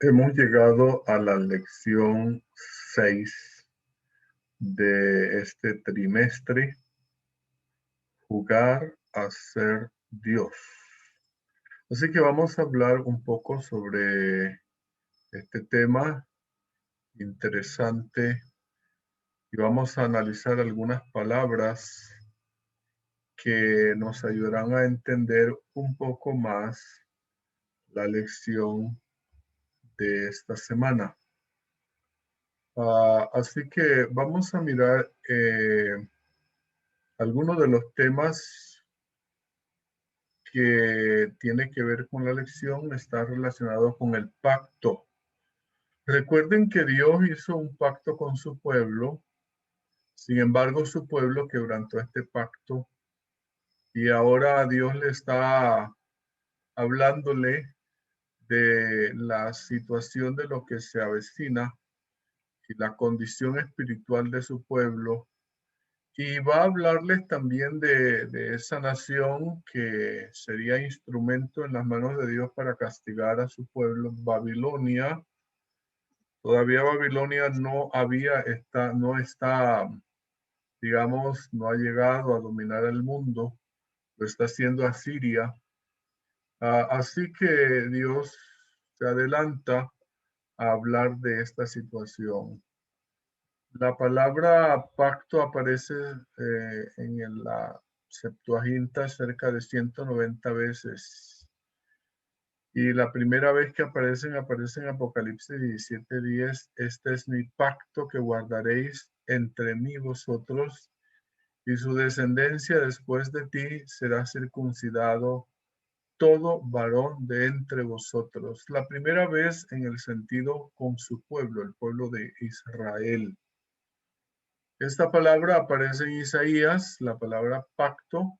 Hemos llegado a la lección 6 de este trimestre, jugar a ser Dios. Así que vamos a hablar un poco sobre este tema interesante y vamos a analizar algunas palabras que nos ayudarán a entender un poco más la lección de esta semana. Así que vamos a mirar algunos de los temas que tiene que ver con la lección. Está relacionado con el pacto. Recuerden que Dios hizo un pacto con su pueblo. Sin embargo, su pueblo quebrantó este pacto y ahora Dios le está hablándole de la situación de lo que se avecina y la condición espiritual de su pueblo. Y va a hablarles también de esa nación que sería instrumento en las manos de Dios para castigar a su pueblo, Babilonia. Todavía Babilonia no está, digamos, no ha llegado a dominar el mundo, lo está haciendo Asiria. Así que Dios se adelanta a hablar de esta situación. La palabra pacto aparece en la Septuaginta cerca de 190 veces. Y la primera vez que aparece en Apocalipsis 17:10. Este es mi pacto que guardaréis entre mí y vosotros, y su descendencia después de ti será circuncidado todo varón de entre vosotros. La primera vez en el sentido con su pueblo, el pueblo de Israel. Esta palabra aparece en Isaías, la palabra pacto,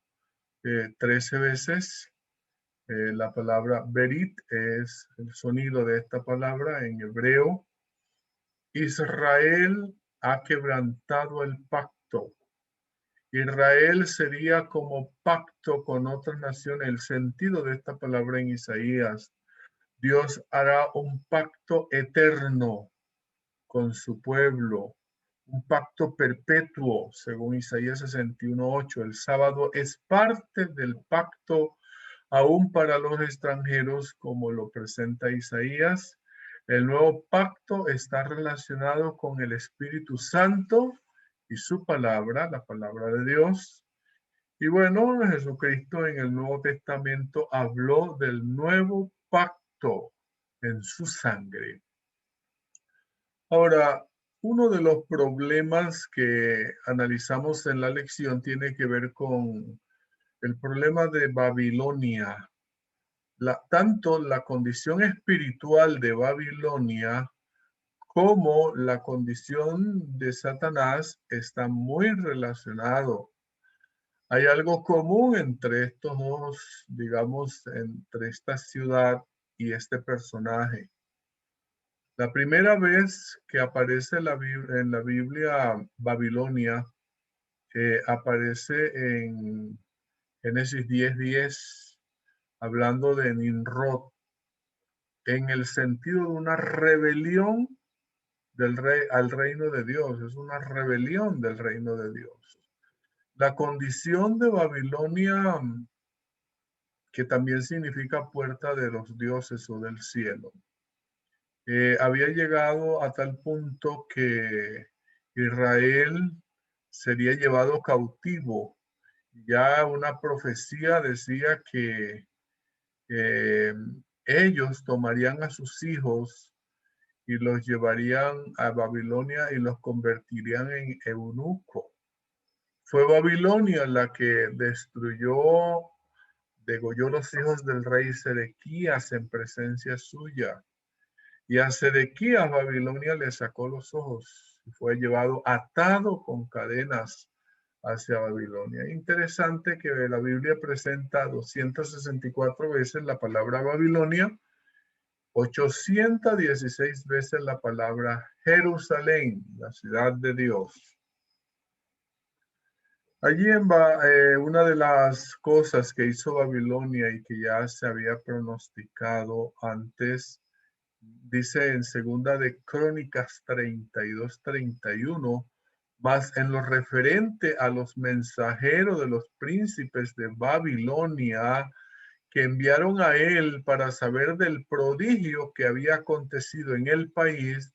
13 veces. La palabra berit es el sonido de esta palabra en hebreo. Israel ha quebrantado el pacto. Israel sería como pacto con otras naciones. El sentido de esta palabra en Isaías: Dios hará un pacto eterno con su pueblo, un pacto perpetuo, según Isaías 61:8. El sábado es parte del pacto aún para los extranjeros, como lo presenta Isaías. El nuevo pacto está relacionado con el Espíritu Santo y su palabra, la palabra de Dios. Y bueno, Jesucristo en el Nuevo Testamento habló del nuevo pacto en su sangre. Ahora, uno de los problemas que analizamos en la lección tiene que ver con el problema de Babilonia. Tanto la condición espiritual de Babilonia como la condición de Satanás están muy relacionados. Hay algo común entre estos dos, digamos, entre esta ciudad y este personaje. La primera vez que aparece en la Biblia Babilonia, aparece en Génesis 10:10, hablando de Nimrod, en el sentido de una rebelión del rey al reino de Dios. Es una rebelión del reino de Dios. La condición de Babilonia, que también significa puerta de los dioses o del cielo, había llegado a tal punto que Israel sería llevado cautivo. Ya una profecía decía que eh, ellos tomarían a sus hijos y los llevarían a Babilonia y los convertirían en eunuco. Fue Babilonia la que degolló los hijos del rey Sedequías en presencia suya. Y a Sedequías Babilonia le sacó los ojos y fue llevado atado con cadenas hacia Babilonia. Interesante que la Biblia presenta 264 veces la palabra Babilonia, 816 veces la palabra Jerusalén, la ciudad de Dios. Allí una de las cosas que hizo Babilonia y que ya se había pronosticado antes Dice en segunda de Crónicas 32:31, mas en lo referente a los mensajeros de los príncipes de Babilonia que enviaron a él para saber del prodigio que había acontecido en el país,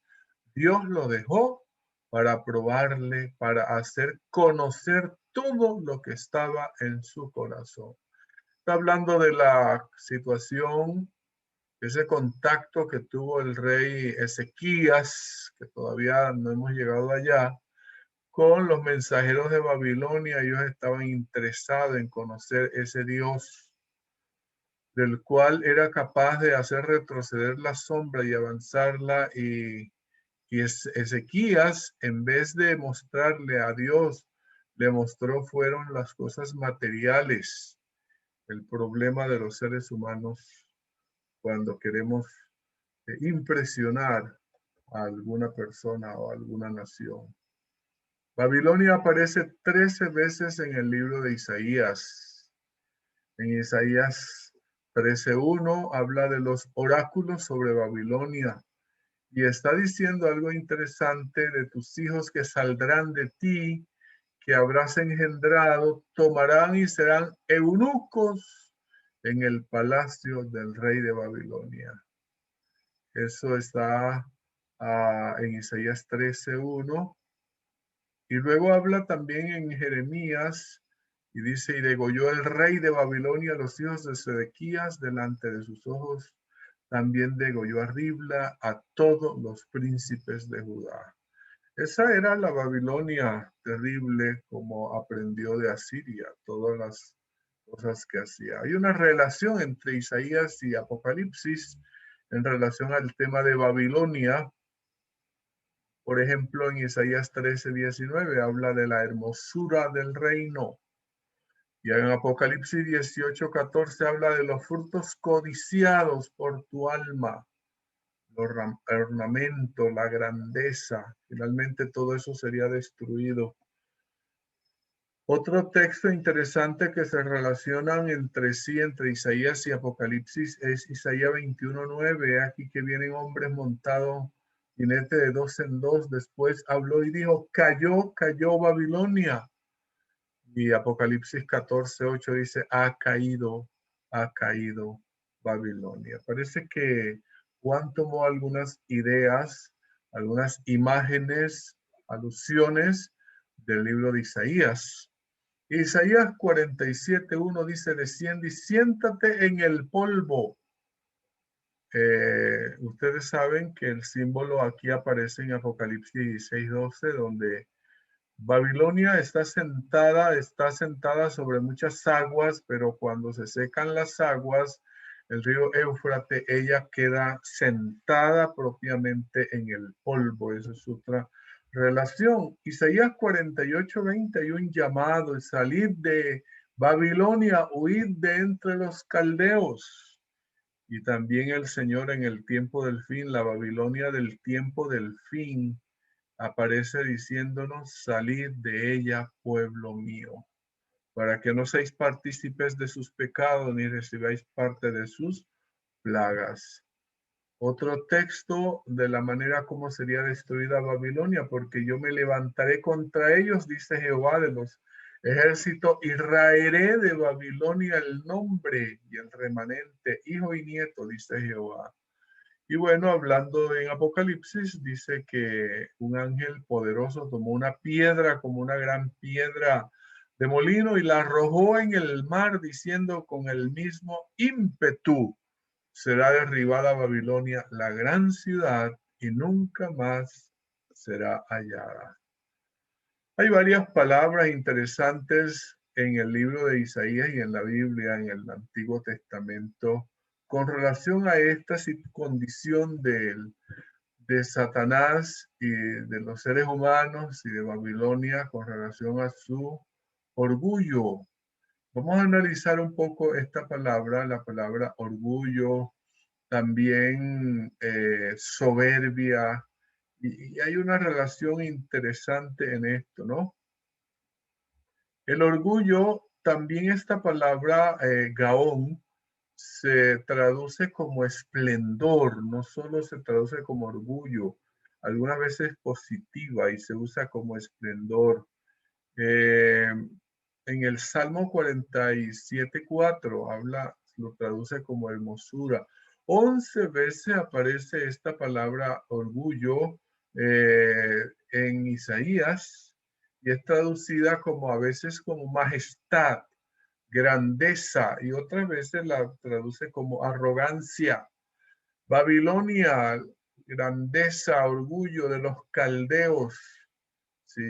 Dios lo dejó para probarle, para hacer conocer todo lo que estaba en su corazón. Está hablando de la situación, ese contacto que tuvo el rey Ezequías, que todavía no hemos llegado allá, con los mensajeros de Babilonia. Ellos estaban interesados en conocer ese Dios del cual era capaz de hacer retroceder la sombra y avanzarla. Y Ezequías, en vez de mostrarle a Dios, le mostró fueron las cosas materiales, el problema de los seres humanos cuando queremos impresionar a alguna persona o a alguna nación. Babilonia aparece 13 veces en el libro de Isaías. En Isaías 13:1 habla de los oráculos sobre Babilonia y está diciendo algo interesante: de tus hijos que saldrán de ti, que habrás engendrado, tomarán y serán eunucos en el palacio del rey de Babilonia. Eso está en Isaías 13:1. Y luego habla también en Jeremías y dice: y degolló el rey de Babilonia a los hijos de Sedequías delante de sus ojos. También degolló a Ribla, a todos los príncipes de Judá. Esa era la Babilonia terrible, como aprendió de Asiria, todas las cosas que hacía. Hay una relación entre Isaías y Apocalipsis en relación al tema de Babilonia. Por ejemplo, en Isaías 13:19 habla de la hermosura del reino. Y en Apocalipsis 18:14 habla de los frutos codiciados por tu alma, los ornamentos, la grandeza. Finalmente todo eso sería destruido. Otro texto interesante que se relacionan entre sí, entre Isaías y Apocalipsis, es Isaías 21:9. Aquí que vienen hombres montados, jinete de 2 en 2. Después habló y dijo: cayó, cayó Babilonia. Y Apocalipsis 14:8 dice: ha caído Babilonia. Parece que Juan tomó algunas ideas, algunas imágenes, alusiones del libro de Isaías. Isaías 47:1 dice: desciende y siéntate en el polvo. Ustedes saben que el símbolo aquí aparece en Apocalipsis 16:12, donde Babilonia está sentada sobre muchas aguas, pero cuando se secan las aguas, el río Éufrates, ella queda sentada propiamente en el polvo. Esa es otra relación. Isaías 48:20, hay un llamado: salid de Babilonia, huid de entre los caldeos. Y también el Señor en el tiempo del fin, la Babilonia del tiempo del fin, aparece diciéndonos: salid de ella, pueblo mío, para que no seáis partícipes de sus pecados, ni recibáis parte de sus plagas. Otro texto de la manera como sería destruida Babilonia: porque yo me levantaré contra ellos, dice Jehová de los ejércitos, y raeré de Babilonia el nombre y el remanente, hijo y nieto, dice Jehová. Y bueno, hablando en Apocalipsis, dice que un ángel poderoso tomó una piedra, como una gran piedra de molino, y la arrojó en el mar, diciendo: con el mismo ímpetu será derribada Babilonia, la gran ciudad, y nunca más será hallada. Hay varias palabras interesantes en el libro de Isaías y en la Biblia, en el Antiguo Testamento, con relación a esta condición de Satanás y de los seres humanos y de Babilonia con relación a su orgullo. Vamos a analizar un poco esta palabra, la palabra orgullo, también soberbia, y hay una relación interesante en esto, ¿no? El orgullo, también esta palabra gaón, se traduce como esplendor, no solo se traduce como orgullo, algunas veces positiva y se usa como esplendor. En el Salmo 47:4 habla, lo traduce como hermosura. 11 veces aparece esta palabra orgullo en Isaías y es traducida como a veces como majestad, grandeza y otras veces la traduce como arrogancia. Babilonia, grandeza, orgullo de los caldeos. Sí,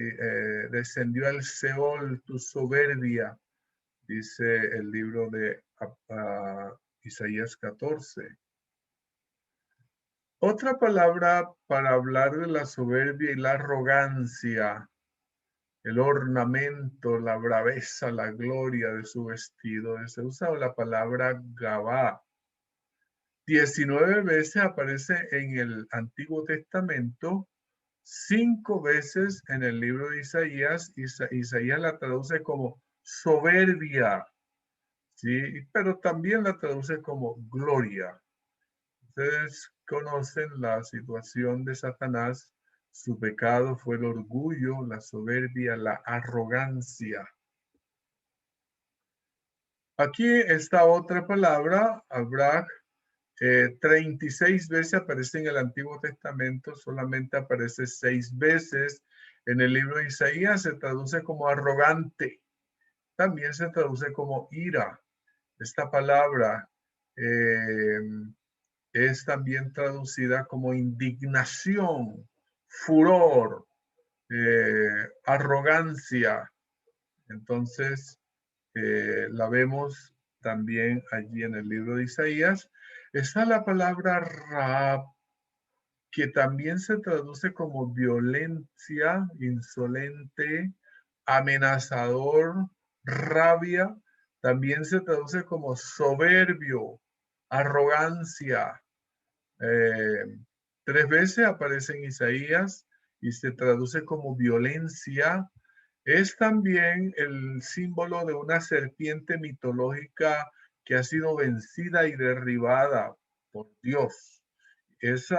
descendió al Seol tu soberbia, dice el libro de Isaías 14. Otra palabra para hablar de la soberbia y la arrogancia, el ornamento, la braveza, la gloria de su vestido, se usa la palabra Gabá. 19 veces aparece en el Antiguo Testamento, 5 veces en el libro de Isaías. Isaías la traduce como soberbia, ¿sí? Pero también la traduce como gloria. Ustedes conocen la situación de Satanás. Su pecado fue el orgullo, la soberbia, la arrogancia. Aquí está otra palabra, Abraham. 36 veces aparece en el Antiguo Testamento, solamente aparece 6 veces. En el libro de Isaías se traduce como arrogante, también se traduce como ira. Esta palabra es también traducida como indignación, furor, arrogancia. Entonces, la vemos también allí en el libro de Isaías. Está la palabra Raab, que también se traduce como violencia, insolente, amenazador, rabia. También se traduce como soberbio, arrogancia. 3 veces aparece en Isaías y se traduce como violencia. Es también el símbolo de una serpiente mitológica que ha sido vencida y derribada por Dios. Ese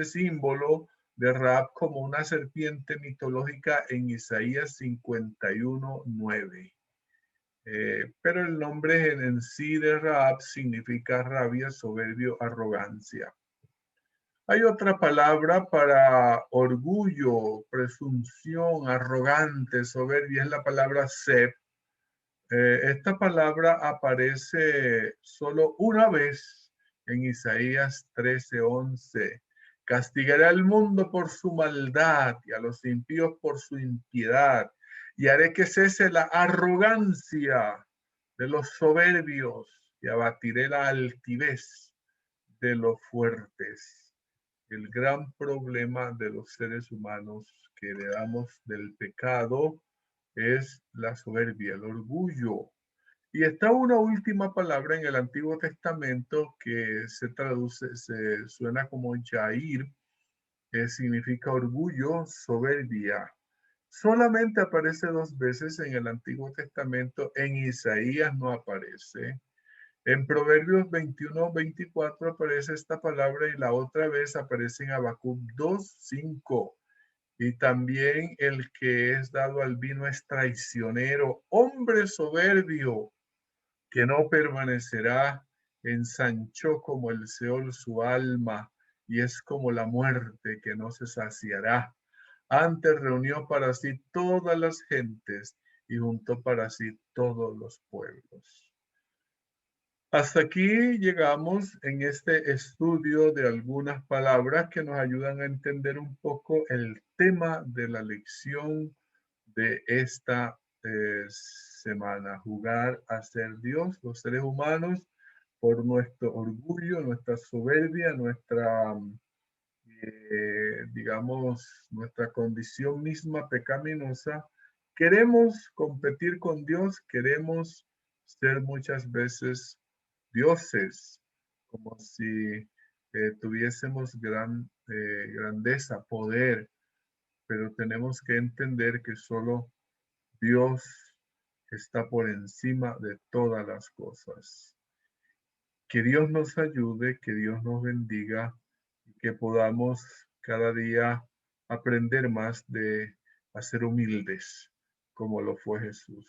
símbolo de Raab como una serpiente mitológica en Isaías 51:9. Pero el nombre en sí de Raab significa rabia, soberbio, arrogancia. Hay otra palabra para orgullo, presunción, arrogante, soberbia, es la palabra seb. Esta palabra aparece solo una vez en Isaías 13:11. Castigaré al mundo por su maldad y a los impíos por su impiedad, y haré que cese la arrogancia de los soberbios y abatiré la altivez de los fuertes. El gran problema de los seres humanos que heredamos del pecado es la soberbia, el orgullo. Y está una última palabra en el Antiguo Testamento que se traduce, se suena como Yair, que significa orgullo, soberbia. Solamente aparece 2 veces en el Antiguo Testamento, en Isaías no aparece. En Proverbios 21:24 aparece esta palabra y la otra vez aparece en Habacuc 2:5. Y también el que es dado al vino es traicionero, hombre soberbio, que no permanecerá, ensanchó como el Seol su alma, y es como la muerte que no se saciará. Antes reunió para sí todas las gentes y juntó para sí todos los pueblos. Hasta aquí llegamos en este estudio de algunas palabras que nos ayudan a entender un poco el tema de la lección de esta semana. Jugar a ser Dios, los seres humanos, por nuestro orgullo, nuestra soberbia, nuestra, digamos, nuestra condición misma pecaminosa. Queremos competir con Dios, queremos ser muchas veces dioses, como si tuviésemos grandeza, poder, pero tenemos que entender que solo Dios está por encima de todas las cosas. Que Dios nos ayude, que Dios nos bendiga y que podamos cada día aprender más de a ser humildes como lo fue Jesús.